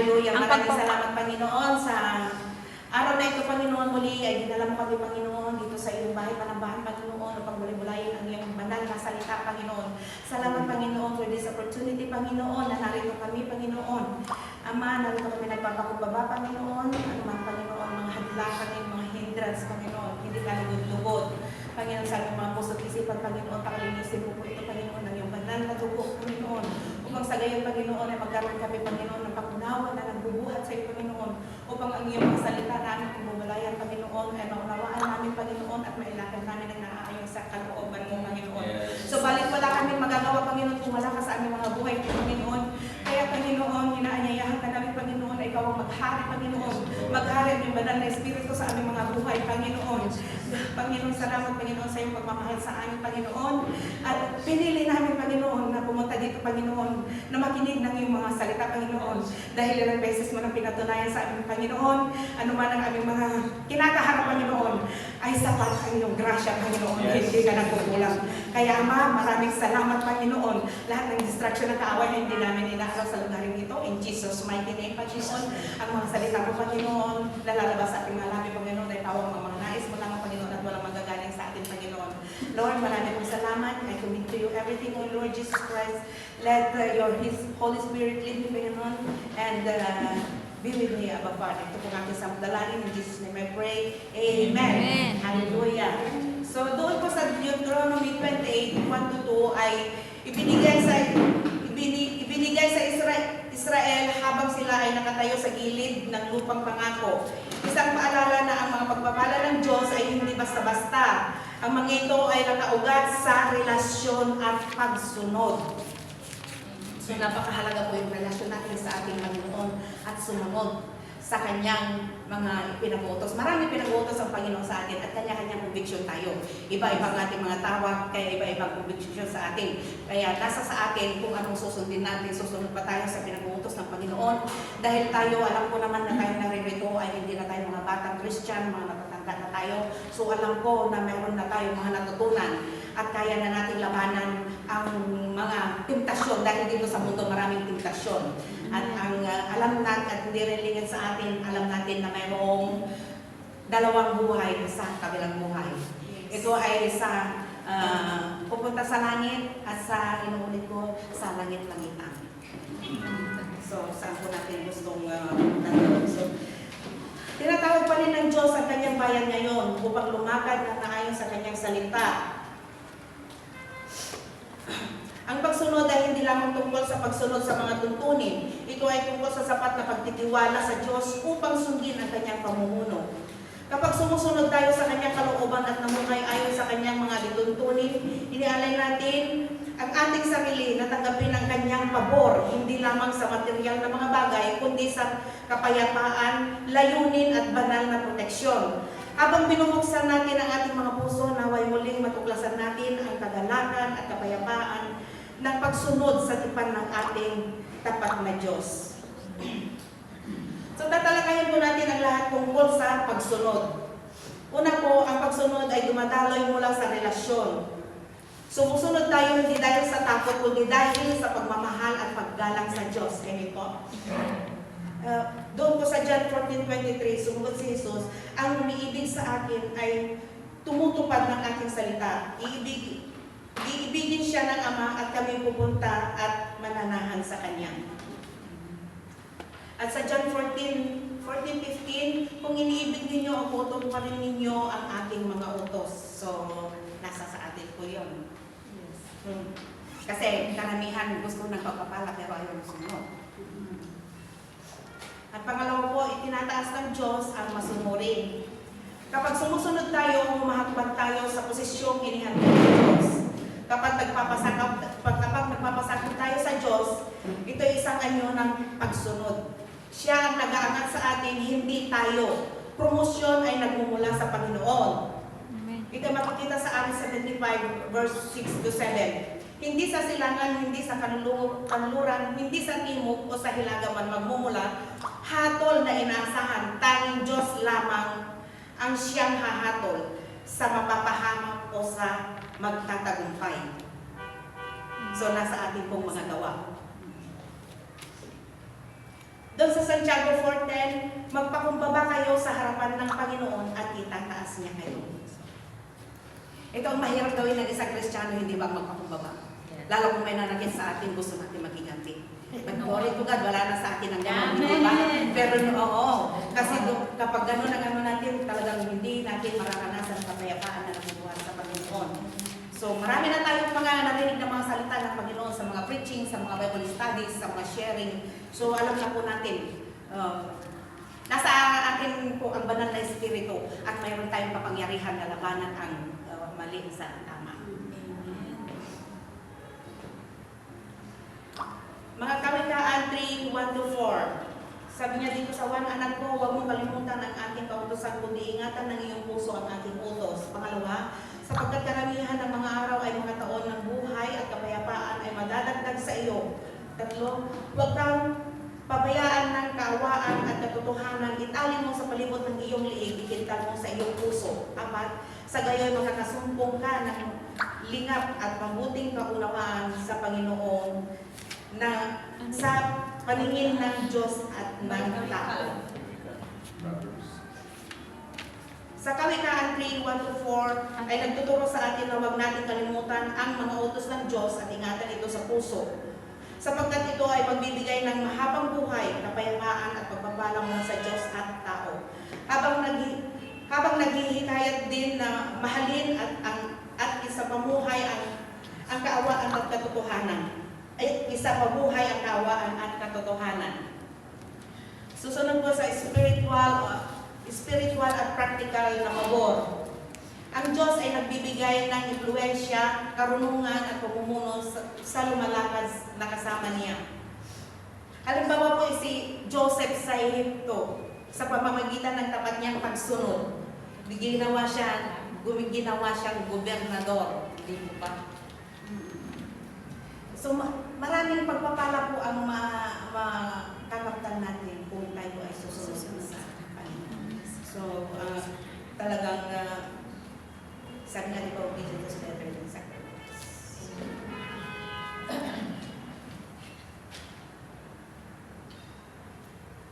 Hallelujah. Maraming salamat, Panginoon, sa araw na ito, Panginoon. Muli ay dinala mo kami, Panginoon, dito sa iyong bahay, Panambahan, Panginoon, upang muli-mulayin ang iyong banal na salita, Panginoon. Salamat, Panginoon, for this opportunity, Panginoon, na narito kami, Panginoon. Ama, narito kami nagpapakumbaba, Panginoon. Ano man, Panginoon, mga hadlangan, mga hindrance, Panginoon. Hindi ka lugod-lugod. Panginoon, sa aming mga puso't isipan, Panginoon, pakalinisin mo po ito, Panginoon, ng iyong banal na dugo, Panginoon. Upang sa gayon, Panginoon, ay magkaroon kami, Panginoon, ng pakunawa na nagbubuhat sa iyo, Panginoon. Upang ang iyong mga salita namin, kung bumalayan, Panginoon, ay maunawaan namin, Panginoon, at mailakan namin ang naaayon sa kalooban mo, Panginoon. So, balik wala kami magagawa, Panginoon, kung wala ka sa aming mga buhay, Panginoon. Kaya, Panginoon, inaanyayahan ka namin, Panginoon, ay ikaw ang maghari, Panginoon. Maghari ang iyong banal na Espiritu sa aming mga buhay, Panginoon. Panginoon, salamat, Panginoon, sa iyong pagmamahal sa amin, Panginoon. At pinili namin, Panginoon, na pumunta dito, Panginoon, na makinig ng iyong mga salita, Panginoon. Dahil ilang beses mo nang pinatunayan sa aming Panginoon, ano man ang aming mga kinakaharap, Panginoon, ay sapat ang iyong grasya, Panginoon. Hindi ka nagkukulang. Kaya, Ama, maraming salamat, Panginoon. Lahat ng distraction ng kaaway na hindi namin inaaraw sa lugaring ito. In Jesus' mighty name, Panginoon, ang mga salita mo, Panginoon, nalalabas sa ating mga labi, Panginoon, ay tawag mga nais mo lamang, Panginoon, at walang magagaling sa ating Panginoon. Lord, maraming pong salamat. I commit to you everything, O Lord Jesus Christ. Let His Holy Spirit lead me, Panginoon, and be with me, Abba Father. Ito pong aking samdalain. In Jesus' name I pray. Amen. Amen. Hallelujah. So, doon po sa Deuteronomy 28:1-2 ay ibinigay sa Israel habang sila ay nakatayo sa gilid ng lupang pangako. Isang paalala na ang mga pagpapala ng Diyos ay hindi basta-basta. Ang mga ito ay nakaugat sa relasyon at pagsunod. So, napakahalaga po yung relasyon natin sa ating Panginoon at sumunod sa Kanyang mga pinag-uutos. Marami pinag-uutos ang Panginoon sa atin at Kanya-Kanyang conviction tayo. Iba-ibang ating mga tawag, kaya iba-ibang conviction sa atin. Kaya nasa sa atin kung anong susundin natin, susunod pa tayo sa pinag-uutos ng Panginoon. Dahil tayo, alam ko naman na tayo naririto ay hindi na tayo mga batang Christian, mga natatanda na tayo. So alam ko na meron na tayo mga natutunan at kaya na natin labanan ang mga tentasyon dahil dito sa mundo maraming tentasyon. At ang alam natin at hindi relingin sa atin, alam natin na mayroong dalawang buhay sa kabilang buhay. Ito ay sa pupunta sa langit at sa inuulit ko sa langit-langitan. So, saan po natin gustong pumunta? So, tinatawag pa rin ng Diyos ang kanyang bayan ngayon upang lumakad at naayon sa kanyang salita. Ang pagsunod ay hindi lamang tungkol sa pagsunod sa mga tuntunin. Ito ay tungkol sa sapat na pagtitiwala sa Diyos upang sundin ang kanyang pamumuno. Kapag sumusunod tayo sa kanyang kalooban at namuhay ayon sa kanyang mga lituntunin, inialay natin ang ating sarili na tanggapin ang kanyang pabor, hindi lamang sa material na mga bagay, kundi sa kapayapaan, layunin at banal na proteksyon. Habang binubuksan natin ang ating mga puso, naway muling matuklasan natin ang kagalakan at kapayapaan ng pagsunod sa tipan ng ating tapat na Diyos. So, tatalakayin po natin ang lahat tungkol sa pagsunod. Una po, ang pagsunod ay dumadaloy mula sa relasyon. Sumusunod tayo hindi dahil sa takot, kundi dahil sa pagmamahal at paggalang sa Diyos. Ganito. Doon po sa John 14:23, sumunod si Jesus, ang umiibig sa akin ay tumutupad ng aking salita. Iibigin siya ng Ama at kami pupunta at mananahan sa Kanya. At sa John 14:15, kung iniibig ninyo ako, tutuparin ninyo ang ating mga utos. So, nasa sa atin po yun. Yes. Kasi karamihan gusto ng pagpapala pero ayaw sumunod. At pangalawa po, itinataas ng Diyos ang masunurin. Kapag sumusunod tayo, humahakbang tayo sa posisyong inihandog ng Diyos. Kapag nagpapasakot tayo sa Diyos, ito ay isang anyo ng pagsunod. Siya ang nag-aangat sa atin, hindi tayo. Promosyon ay nagmumula sa Panginoon. Amen. Ito ay mapakita sa Acts 75 verse 6-7. Hindi sa silangan, hindi sa kanluran, hindi sa timog o sa hilaga man magmumula, hatol na inaasahan, tanging Diyos lamang ang siyang hahatol sa mapapahamak o sa magtatagumpay. So, nasa ating pong mga gawa. Doon sa Santiago 4:10, magpakumbaba kayo sa harapan ng Panginoon at itataas niya kayo. Ito ang mahirap gawin ng isang Kristiyano, hindi ba magpakumbaba? Lalo kung may nanakit sa atin, gusto natin magiganti. But glory to God, wala na sa atin ang gano'n, hindi ba? Pero oo, kasi kapag gano'n ang ano natin, talagang hindi natin mararanasan ang kapayapaan na nakukuha sa Panginoon. So marami na tayong mga narinig na mga salita ng Panginoon sa mga preaching, sa mga Bible studies, sa mga sharing. So alam na po natin, nasa atin po ang banal na espiritu at mayroon tayong kapangyarihan na labanan ang mali sa tama. Mga Kawikaan 3:1-4. Sabi niya dito sa 1, anak ko, huwag mo kalimutan ang aking kautusan, kundi ingatan ng iyong puso ang aking utos. Pangalawa, sapagkat karamihan ng mga araw ay mga taon ng buhay at kapayapaan ay madadagdag sa iyo. Tatlo, huwag kang pabayaan ng kaawaan at katotohanan, itali mo sa palibot ng iyong liig, ikintal mo sa iyong puso. 4, sa gayo'y makakasumpong ka ng lingap at mabuting kaunawaan sa Panginoon na sa paningin ng Diyos at ng tao. Sa Kawikaan 3:1-4 ay nagtuturo sa atin na huwag natin kalimutan ang mga utos ng Diyos at ingatan ito sa puso. Sapagkat ito ay magbibigay ng mahabang buhay, kapayapaan at pagpapala mula sa Diyos at tao. Habang naghihikayat din na mahalin at isa pamuhay ang kaawaan at katotohanan. Isa pamuhay ang kaawaan at katotohanan. Susunod po sa spiritual at practical na pabor. Ang Diyos ay nagbibigay ng impluwensya, karunungan at pamumuno sa lumalakad na kasama niya. Halimbawa po si Joseph sa Ehipto, sa pamamagitan ng tapat niyang pagsunod. Ginawa siyang gobernador. Hindi po ba? So maraming pagpapala po ang makakamtan natin kung tayo ay susunod sa Panginoon. So talagang sabi nga di ba, obedience is better than sacrifice.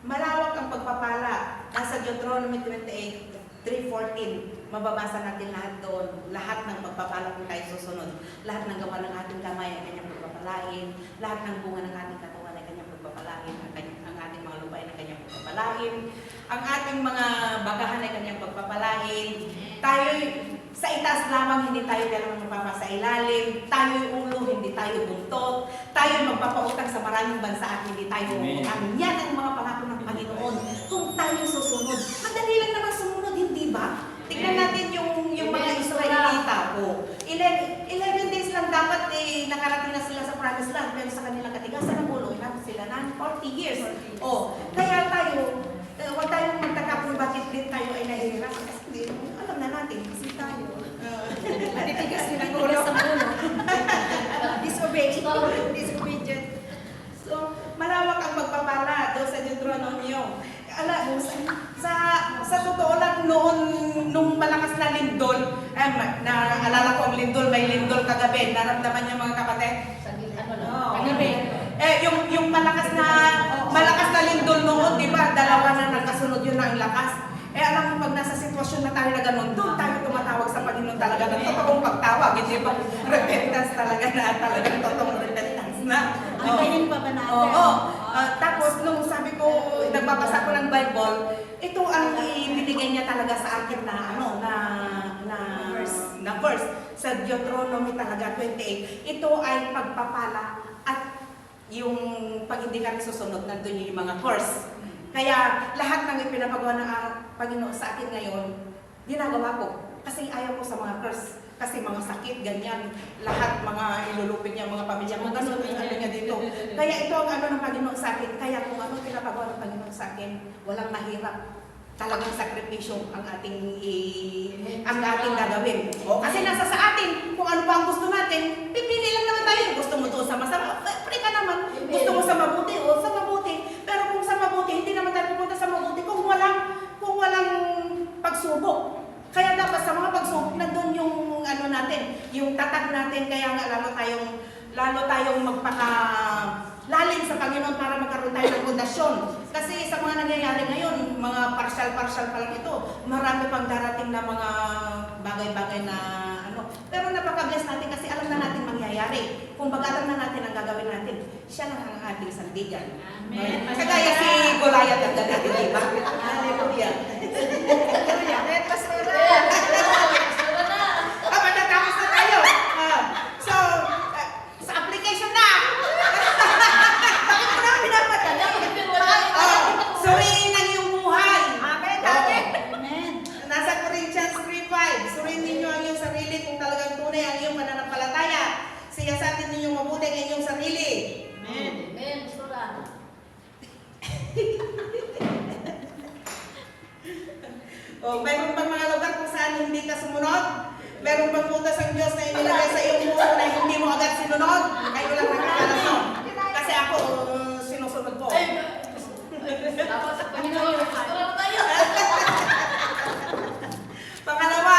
Malawak ang pagpapala. Nasa Deuteronomy 28:3-14. Mababasa natin lahat doon. Lahat ng pagpapala kung tayo susunod. Lahat ng gawa ng ating kamay ay kanyang pagpapalain. Lahat ng bunga ng ating katawan ay kanyang pagpapalain. Ang ating mga lupain ay kanyang pagpapalain. Ang ating mga bagahan ay kanyang pagpapalain. Tayo'y sa itaas lamang, hindi tayo kailangan magpapasa ilalim. Tayo'y ulo, hindi tayo buntot. Tayo'y magpapautang sa maraming bansa at hindi tayo umutang. Yan ang mga pangako ng Panginoon. Kung tayo susunod, madali lang naman sumunod, hindi ba? Tignan natin yung mga Israelita po. 11 days lang dapat nakarating na sila sa Promised Land, pero sa kanilang katigasan ng ulo, inabot sila ng 40 years. Kaya tayo, huwag tayong magtaka kung bakit din tayo ay nahihirap. Kasi alam na natin, kasi tayo. Natitigas din ang ulo. Disobedient. So, malawak ang magpapala doon sa Deuteronomio. Sa totoo lang noon, nung malakas na lindol, naalala ko ang lindol, may lindol kagabi, naramdaman niyo mga kapatid? Kagabi. Yung malakas na lindol noon, di ba? Dalawa na nagkasunod yun na ang lakas. Alam mo, pag nasa sitwasyon na tayo na ganun, doon tayo tumatawag sa Panginoon talaga ng totoong pagtawag. Hindi ba? Repentance talaga na, talagang totoong repentance na. Antayin pa ba natin? Tapos, nung sabi ko, nagbabasa ko ng Bible, ito ang ibinigay niya talaga sa akin na verse. Sa Deuteronomy talaga, 28. Ito ay pagpapala at yung pag hindi ka rin susunod, nandun yung mga curse. Kaya lahat ng ipinapagawa ng Panginoon sa akin ngayon, ginagawa ko. Kasi ayaw ko sa mga curse. Kasi mga sakit, ganyan. Lahat mga ilulupin niya, mga pamilya, mga ganun yung ano niya dito. Kaya ito ang ano ng Panginoon sa akin. Kaya kung ano pinapagawa ng Panginoon sa akin, walang mahirap. Talagang sakripisyo ang ating gagawin. Kasi nasa sa atin, kung ano pa ang gusto natin, pipili lang naman tayo. Gusto mo to sa masama, pray ka naman. Gusto mo sa mabuti, sa mabuti. Pero kung sa mabuti, hindi naman tayo pupunta sa mabuti kung walang pagsubok. Kaya dapat sa mga pagsubok, nandun yung ano natin, yung tatag natin, kaya nga lalo tayong magpakalalim sa Panginoon para magkaroon tayo ng pundasyon. Kasi sa mga nangyayari ngayon, mga partial pa lang ito. Marami pang darating na mga bagay-bagay na ano. Pero napaka-bless natin kasi alam na natin mangyayari. Kung alam na natin ang gagawin natin, siya lang ang ating sandigan. Amen. Kagaya si Goliath ang natin, di ba? Hallelujah. Matatapos na tayo. So, sa application na. Bakit mo na pinapatala? Suriin ang iyong buhay. Amen. Amen. Nasa Corinthians 3:5. Suriin ninyo ang iyong sarili kung talagang tunay ang iyong pananampalataya. Siyasatin ninyo mabuti ang inyong sarili. Amen. Amen. Mayroon bang mga lugar kung saan hindi ka sumunod? Meron bang utos ang Diyos na inilagay sa iyong puso na hindi mo agad sinunod? Kayo lang nakakalam mo. Kasi ako, sinusunod ko. Tapos sa Panginoon, pastoral tayo. Pangalawa,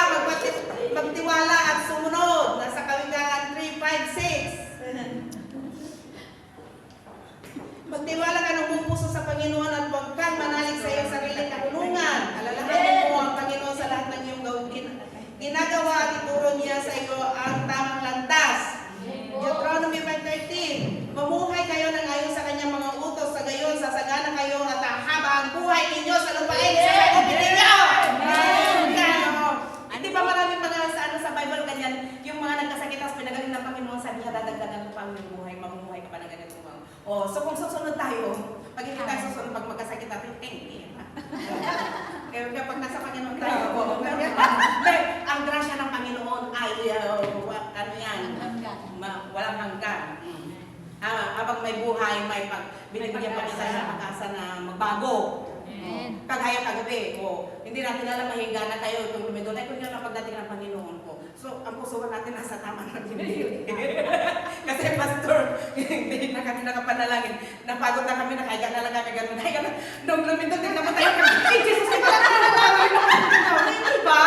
magtiwala at sumunod. Nasa Kawikaan 3:5-6. Magtiwala ka ng buong puso sa Panginoon at huwag kang manalig sa iyong sariling kahulungan. Alalahanin mo ang Panginoon sa lahat ng iyong gawin. Ginagawa at ituro niya sa iyo ang tamang landas. Deuteronomy 5:13. Mamuhay kayo ng ayon sa kanyang mga utos, sa gayon sasagana kayo at haba ang buhay ninyo sa lupain sa pagpili niyo. Di ba maraming mga sa Bible ganyan, yung mga nagkasakit tapos pinagaling ng Panginoon, sabi niya dadagdagan mo pa ang iyong buhay, mamumuhay ka pa na ganito. So kung susunod tayo, pag hindi tayo susunod, pag magkasakit natin, kaya kapag nasa Panginoon tayo, ang grasya ng Panginoon ay, ano yan, walang hanggan. Habang may buhay, may binibigyan pa kita ng pag-asa na magbago. Kagaya kagabi, hindi natin alam mahiga na tayo itong lumidolay kung yun ang pagdating ng Panginoon ko. So, ang puso natin nasa tama ng hindi. Kasi pastor, hindi na kami nakapanalangin. Napagod na kami, nakahiga na lang kami ganun. Ay, ganun. Nung lumidol din naman tayo, Jesus, ay pala na hindi ba?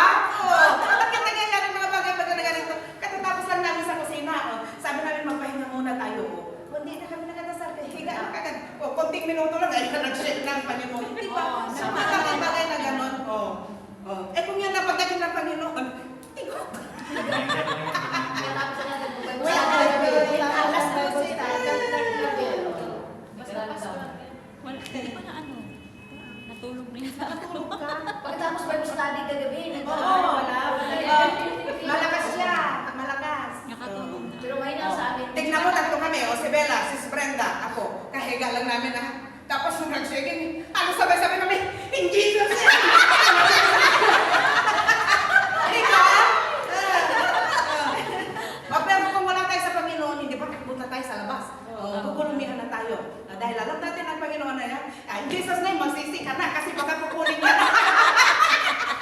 Bakit nangyayari mga bagay-bagay na ganito? Katatapos lang namin sa kusina. Sabi namin, magpahinga muna tayo. Hindi na kami nakadasal. Higa na kagad. Konting minuto lang, ay nag-shake ng Panginoon. Hindi ba? Sa mga bagay na gano'n. Kung yan na pagdating ng Panginoon, tigot. Natulog na yun. Pagkatapos Bible study kagabi, Malakas siya. Malakas. Nakatulog na. pero may na sa amin. Tignan mo, tatlo kami. Si Bella, si Brenda, ako. Kahiga lang namin na. Tapos nung nag-shaking, sabay-sabay namin, in Jesus name! Pero kung wala tayo sa Panginoon, hindi pa punta tayo sa labas. Gugulumihan na tayo. Dahil alam natin ang Panginoon na yan, in Jesus name, magsisi ka na kasi baka kukunin niya na.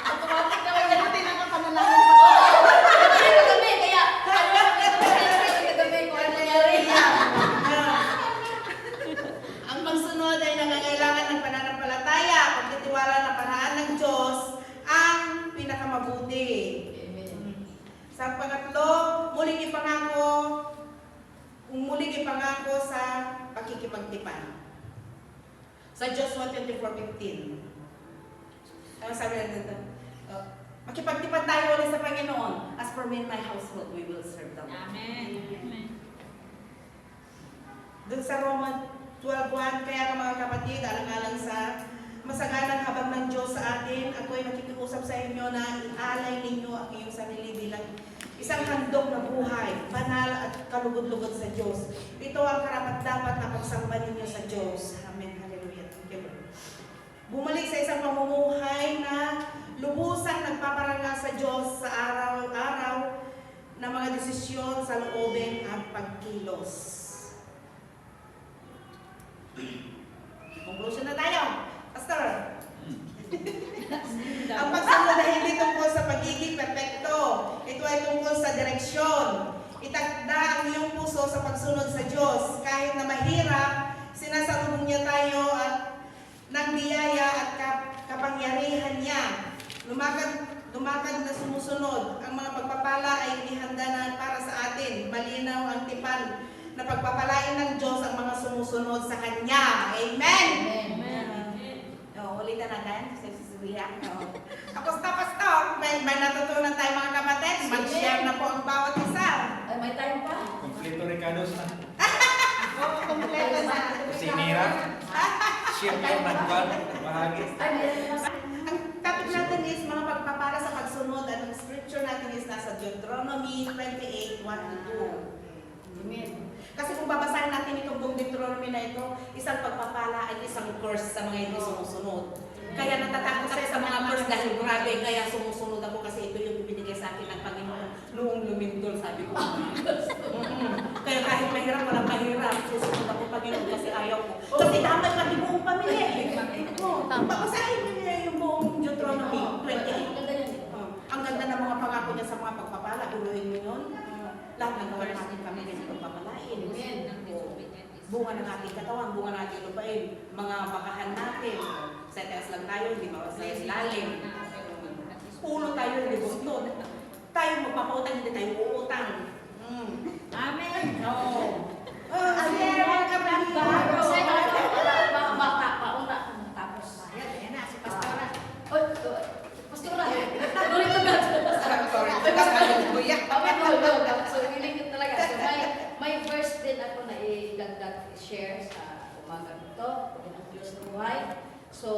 Automatic naman yan. Natin ang panalangin. Kagabi, kaya kagabi kung ano nangyari. Ang pagsunod ay nangangailangan ng pananampalataya, pagtitiwala ng paraan ng Diyos, ang pinakamabuti. Sa pangatlo, muling ipangako sa pakikipagtipan. Sa Joshua 24:15. Ano sabi natin dito? Makipagtipan tayo ulit sa Panginoon. As for me and my household, we will serve the Lord. Amen. Doon sa Roman 12:1, kaya ka mga kapatid, alang-alang sa masaganang habag ng Diyos sa atin, ako ay nakikiusap sa inyo na ialay ninyo ang iyong sarili bilang isang handog na buhay, banal at kalugod-lugod sa Diyos. Ito ang karapat-dapat na pagsamba ninyo sa Diyos. Amen. Hallelujah. Thank you, Lord. Bumalik sa isang pamumuhay na lubusang nagpaparangal sa Diyos sa araw-araw na mga desisyon sa loobin at pagkilos. Conclusion na tayo. Pastor. Ang pagsunod ay hindi tungkol sa pagiging perfecto. Ito ay tungkol sa direksyon. Itakda ang iyong puso sa pagsunod sa Diyos. Kahit na mahirap, sinasalubong niya tayo at ng biyaya at kapangyarihan niya. Lumakad na sumusunod. Ang mga pagpapala ay inihanda na para sa atin. Malinaw ang tipan na pagpapalain ng Diyos ang mga sumusunod sa Kanya. Amen! Amen. friend, si Cecilia. Tapos may natutunan tayo mga kapatid. Mag-share na po ang bawat isa. Ay, may time pa. Kompleto Ricardo's na. Oo, kompleto na. Sinira. Share kayo nagwan. Bahagi. Ay, may Ang topic natin is mga pagpapala sa pagsunod at ang scripture natin is nasa Deuteronomy 28, 1-2. Amen. Kasi kung babasahin natin itong buong Deuteronomy na ito, isang pagpapala ay isang curse sa mga hindi sumusunod. Kaya natatakot ako sa mga curse dahil grabe, kaya sumusunod ako kasi ito yung ibinigay sa akin ng Panginoon. Noong lumindol, sabi ko. Kaya kahit mahirap, walang mahirap, susunod ako Panginoon kasi ayaw ko. Kasi dapat pati buong pamilya. Babasahin niyo yung buong Deuteronomy 28. Ang ganda ng mga pangako niya sa mga pagpapala, uloyin mo yun. Lahat ng gawin natin kami kasi pagpapalain. Bunga ng ating katawan, bunga ng ating lupain, mga bakahan natin. Sa taas lang tayo, hindi mawas sa ilalim. Ulo tayo, hindi buntot. Tayo magpapautang, hindi tayo uutang. Amen. Oo. Share ang kapatid. Mga bata pa, una. Tapos. Ayan na, si Pastora. Oy, Pastora. Dito na. Sorry, kuya. So, willing talaga. So, may verse din ako na i-share sa umaga nito. Ang Diyos ng buhay. So,